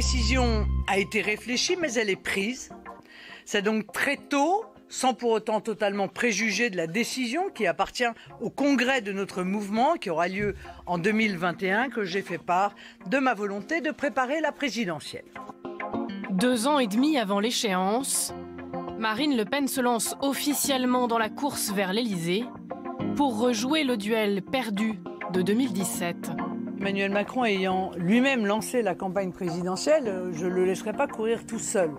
décision a été réfléchie, mais elle est prise. C'est donc très tôt, sans pour autant totalement préjuger de la décision qui appartient au congrès de notre mouvement, qui aura lieu en 2021, que j'ai fait part de ma volonté de préparer la présidentielle. 2 ans et demi avant l'échéance, Marine Le Pen se lance officiellement dans la course vers l'Élysée pour rejouer le duel perdu de 2017. Emmanuel Macron ayant lui-même lancé la campagne présidentielle, je ne le laisserai pas courir tout seul.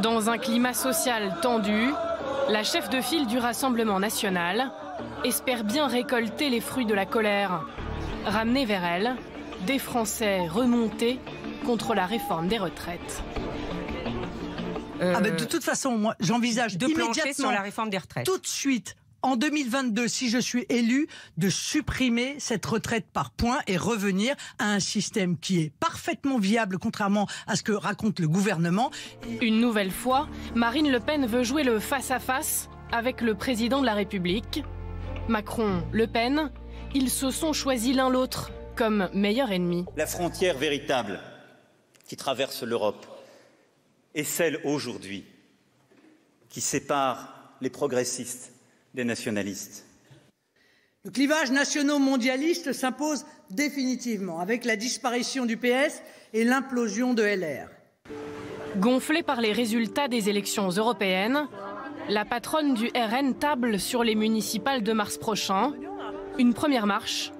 Dans un climat social tendu, la chef de file du Rassemblement national espère bien récolter les fruits de la colère, ramener vers elle des Français remontés contre la réforme des retraites. De toute façon, moi, j'envisage immédiatement sur la réforme des retraites. Tout de suite, en 2022, si je suis élu, de supprimer cette retraite par points et revenir à un système qui est parfaitement viable, contrairement à ce que raconte le gouvernement. Une nouvelle fois, Marine Le Pen veut jouer le face-à-face avec le président de la République. Macron, Le Pen, ils se sont choisis l'un l'autre comme meilleur ennemi. La frontière véritable qui traverse l'Europe est celle aujourd'hui qui sépare les progressistes des nationalistes. Le clivage nationaux-mondialiste s'impose définitivement avec la disparition du PS et l'implosion de LR. Gonflée par les résultats des élections européennes, la patronne du RN table sur les municipales de mars prochain. Une première marche,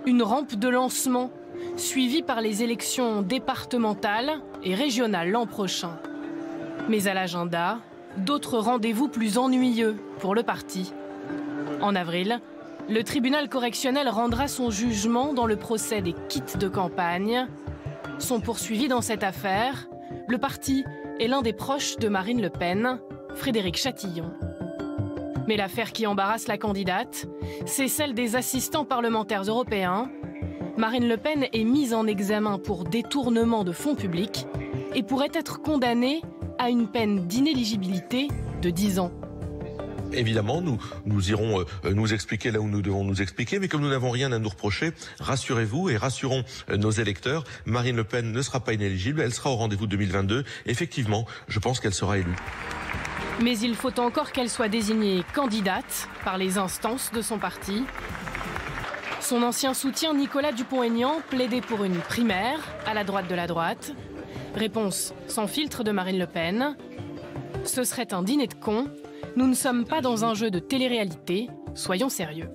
une rampe de lancement, suivie par les élections départementales et régionales l'an prochain. Mais à l'agenda, d'autres rendez-vous plus ennuyeux pour le parti. En avril, le tribunal correctionnel rendra son jugement dans le procès des kits de campagne. Sont poursuivis dans cette affaire le parti et l'un des proches de Marine Le Pen, Frédéric Chatillon. Mais l'affaire qui embarrasse la candidate, c'est celle des assistants parlementaires européens. Marine Le Pen est mise en examen pour détournement de fonds publics et pourrait être condamnée à une peine d'inéligibilité de 10 ans. Évidemment, nous irons nous expliquer là où nous devons nous expliquer, mais comme nous n'avons rien à nous reprocher, rassurez-vous et rassurons nos électeurs, Marine Le Pen ne sera pas inéligible, elle sera au rendez-vous 2022. Effectivement, je pense qu'elle sera élue. Mais il faut encore qu'elle soit désignée candidate par les instances de son parti. Son ancien soutien Nicolas Dupont-Aignan plaidait pour une primaire à la droite de la droite. Réponse sans filtre de Marine Le Pen. Ce serait un dîner de cons. Nous ne sommes pas dans un jeu de télé-réalité. Soyons sérieux.